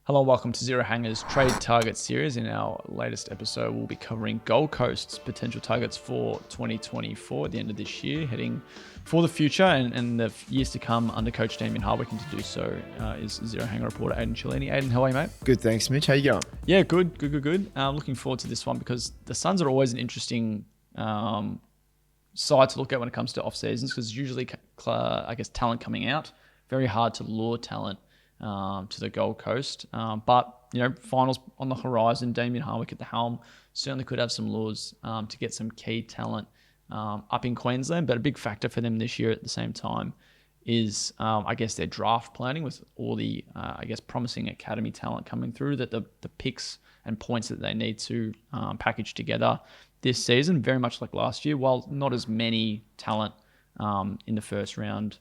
Hello and welcome to Zero Hangers Trade Target Series. In our latest episode, we'll be covering Gold Coast's potential targets for 2024 at the end of this year, heading for the future and the years to come under Coach Damien Hardwick. And to do so is Zero Hanger reporter Aidan Cellini. Aidan, how are you, mate? Good, thanks, Mitch. How you going? Yeah, good. Looking forward to this one because the Suns are always an interesting side to look at when it comes to off seasons because usually, talent coming out, very hard to lure talent to the Gold Coast. But, finals on the horizon, Damien Hardwick at the helm certainly could have some lures to get some key talent up in Queensland. But a big factor for them this year at the same time is, their draft planning with all the, promising academy talent coming through, that the picks and points that they need to package together this season, very much like last year, while not as many talent in the first round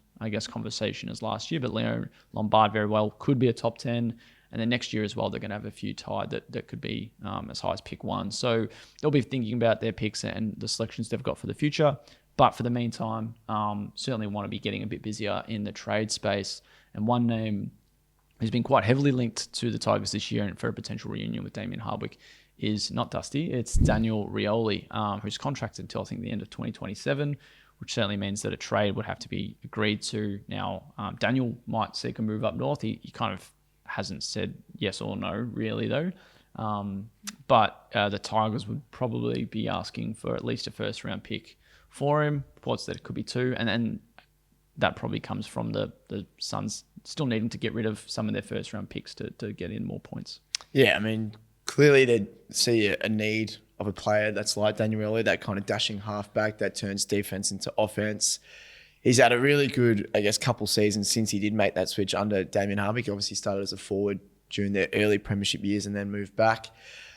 conversation as last year, but Leo Lombard very well could be a top 10. And then next year as well, they're going to have a few tied that could be as high as pick 1. So they'll be thinking about their picks and the selections they've got for the future. But for the meantime, certainly want to be getting a bit busier in the trade space. And one name who's been quite heavily linked to the Tigers this year and for a potential reunion with Damien Hardwick is not Dusty, it's Daniel Rioli, who's contracted until I think the end of 2027, which certainly means that a trade would have to be agreed to. Now, Daniel might seek a move up north. He kind of hasn't said yes or no, really, though. But the Tigers would probably be asking for at least a first-round pick for him. Reports that it could be 2. And then that probably comes from the Suns still needing to get rid of some of their first-round picks to get in more points. Yeah, I mean, clearly they see a need of a player that's like Daniel Rioli, that kind of dashing halfback that turns defense into offense. He's had a really good, couple seasons since he did make that switch under Damien Hardwick. He obviously started as a forward during their early premiership years and then moved back.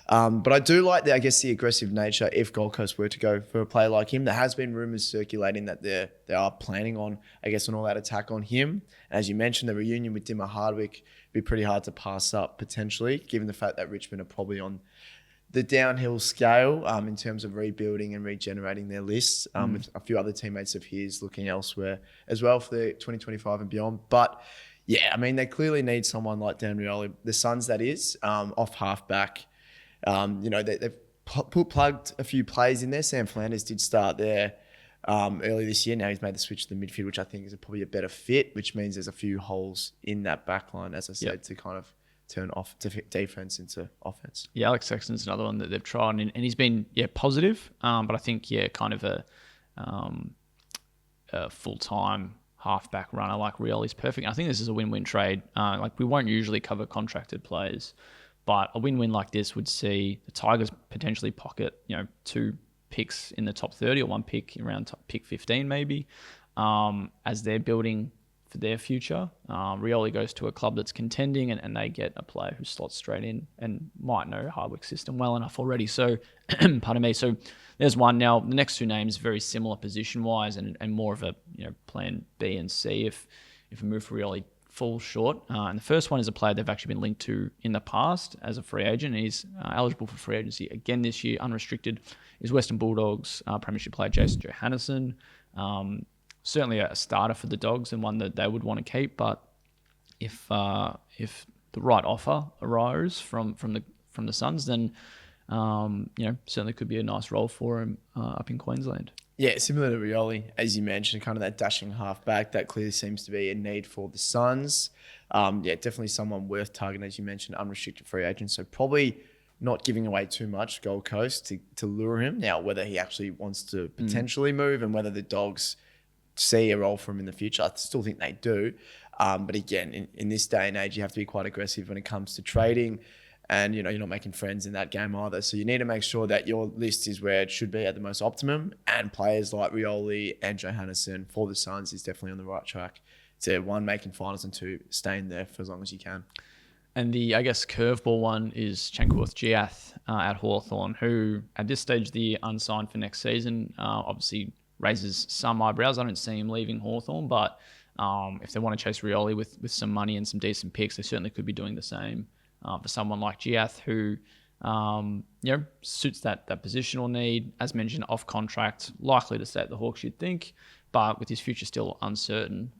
But I do like the aggressive nature if Gold Coast were to go for a player like him. There has been rumours circulating that they are planning on, an all-out attack on him. And as you mentioned, the reunion with Dimmer Hardwick would be pretty hard to pass up potentially, given the fact that Richmond are probably on the downhill scale in terms of rebuilding and regenerating their lists, with a few other teammates of his looking elsewhere as well for the 2025 and beyond. But yeah, I mean, they clearly need someone like Dan Rioli, the Suns that is, off halfback. They've plugged a few plays in there. Sam Flanders did start there early this year. Now he's made the switch to the midfield, which I think is probably a better fit, which means there's a few holes in that back line, as I said, to kind of turn off defense into offense. Yeah, Alex Sexton's another one that they've tried, and he's been positive, but I think kind of a full-time halfback runner like Rioli's perfect. I think this is a win-win trade. We won't usually cover contracted players, but a win-win like this would see the Tigers potentially pocket 2 picks in the top 30 or 1 pick around pick 15 maybe, as they're building for their future. Rioli goes to a club that's contending and they get a player who slots straight in and might know Hardwick's system well enough already. So, pardon me. So there's one. Now, the next 2 names, very similar position-wise and more of a plan B and C if a move for Rioli falls short. And the first one is a player they've actually been linked to in the past as a free agent. He's eligible for free agency again this year, unrestricted, is Western Bulldogs premiership player Jason Johannisen. Certainly a starter for the Dogs and one that they would want to keep. But if the right offer arose from the Suns, then certainly could be a nice role for him up in Queensland. Yeah, similar to Rioli, as you mentioned, kind of that dashing halfback that clearly seems to be a need for the Suns. Definitely someone worth targeting, as you mentioned, unrestricted free agent. So probably not giving away too much Gold Coast to lure him. Now, whether he actually wants to potentially move and whether the Dogs see a role for him in the future, I still think they do. But again, in this day and age, you have to be quite aggressive when it comes to trading. And, you're not making friends in that game either. So you need to make sure that your list is where it should be at the most optimum. And players like Rioli and Johannisen for the Suns is definitely on the right track to 1, making finals, and 2, staying there for as long as you can. And the, curveball one is Chankuoth Giath at Hawthorn, who at this stage, the unsigned for next season, obviously raises some eyebrows. I don't see him leaving Hawthorn, but if they want to chase Rioli with some money and some decent picks, they certainly could be doing the same for someone like Giath, who suits that positional need. As mentioned, off contract, likely to stay at the Hawks, you'd think, but with his future still uncertain,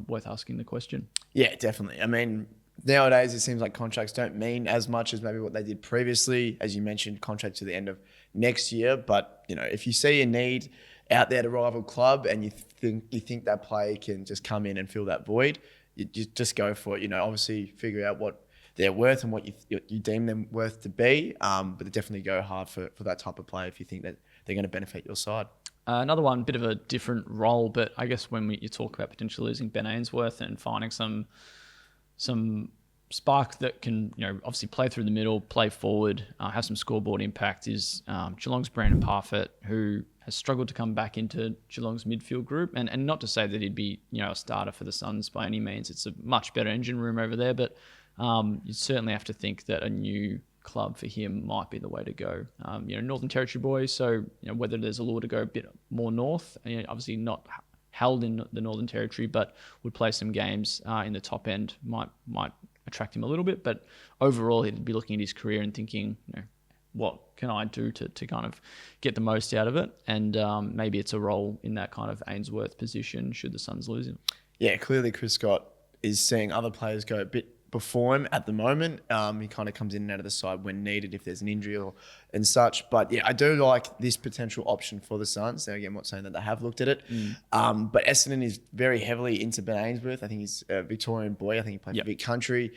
worth asking the question. Yeah, definitely. I mean, nowadays it seems like contracts don't mean as much as maybe what they did previously. As you mentioned, contract to the end of next year. But if you see a need out there at a rival club and you think that player can just come in and fill that void, you just go for it. Obviously figure out what they're worth and what you deem them worth to be. But definitely go hard for that type of player if you think that they're going to benefit your side. Another one, bit of a different role, but I guess when you talk about potentially losing Ben Ainsworth and finding some spark that can, obviously play through the middle, play forward, have some scoreboard impact is Geelong's Brandon Parfitt, who has struggled to come back into Geelong's midfield group. And not to say that he'd be, a starter for the Suns by any means. It's a much better engine room over there, but you certainly have to think that a new club for him might be the way to go. Northern Territory boy, so whether there's a lure to go a bit more north, obviously not held in the Northern Territory, but would play some games in the top end, might attract him a little bit. But overall, he'd be looking at his career and thinking, what can I do to kind of get the most out of it? And maybe it's a role in that kind of Ainsworth position should the Suns lose him. Yeah, clearly Chris Scott is seeing other players go a bit before him at the moment. He kind of comes in and out of the side when needed if there's an injury and such. But yeah, I do like this potential option for the Suns. Now again, I'm not saying that they have looked at it. But Essendon is very heavily into Ben Ainsworth. I think he's a Victorian boy. I think he played for Vic Country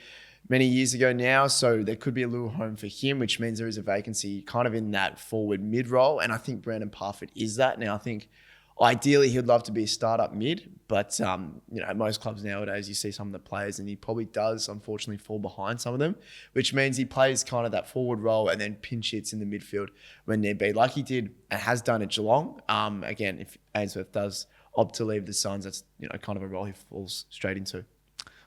many years ago now. So there could be a little home for him, which means there is a vacancy kind of in that forward mid role. And I think Brandon Parfitt is that. Now I think ideally, he'd love to be a startup mid, but at most clubs nowadays, you see some of the players, and he probably does, unfortunately, fall behind some of them, which means he plays kind of that forward role and then pinch hits in the midfield when need be, like he did and has done at Geelong. Again, if Ainsworth does opt to leave the Suns, that's kind of a role he falls straight into.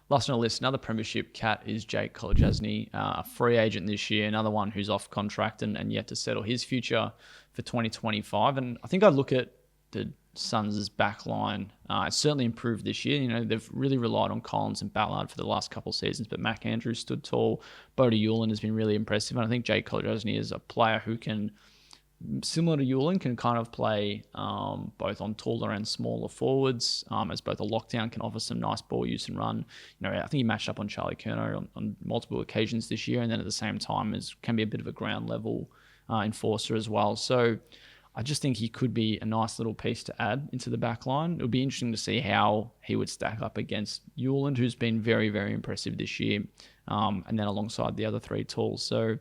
Last on the list, another premiership cat is Jake Kolodjasny, a free agent this year, another one who's off contract and yet to settle his future for 2025. And I think I look at the Suns' back line. It's certainly improved this year. They've really relied on Collins and Ballard for the last couple of seasons, but Mac Andrews stood tall. Bodie Yulin has been really impressive. And I think Jake Kolodjasny is a player who can, similar to Yulin, can kind of play both on taller and smaller forwards, as both a lockdown can offer some nice ball use and run. I think he matched up on Charlie Curnow on multiple occasions this year, and then at the same time can be a bit of a ground level enforcer as well. So I just think he could be a nice little piece to add into the back line. It would be interesting to see how he would stack up against Yuland, who's been very, very impressive this year, and then alongside the other three tools. So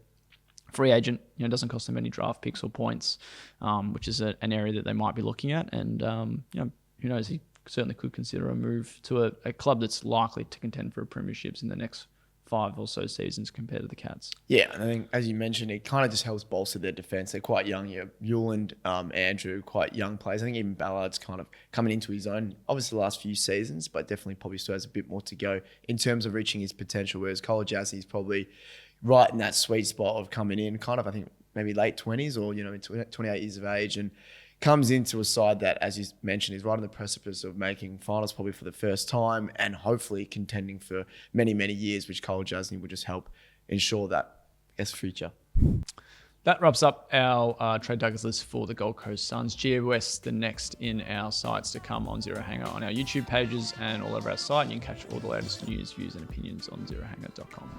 free agent, doesn't cost them any draft picks or points, which is an area that they might be looking at. And, who knows, he certainly could consider a move to a club that's likely to contend for a premierships in the next 5 or so seasons compared to the Cats. Yeah, and I think, as you mentioned, it kind of just helps bolster their defence. They're quite young. Yuland, Andrew, quite young players. I think even Ballard's kind of coming into his own, obviously the last few seasons, but definitely probably still has a bit more to go in terms of reaching his potential, whereas Kolodjasny is probably right in that sweet spot of coming in, kind of, I think, maybe late 20s or, 28 years of age, and comes into a side that, as you mentioned, is right on the precipice of making finals probably for the first time and hopefully contending for many, many years, which Kolodjasny would just help ensure that future. That wraps up our trade targets list for the Gold Coast Suns. GWS, the next in our sites to come on Zero Hanger on our YouTube pages and all over our site. You can catch all the latest news, views and opinions on zerohanger.com.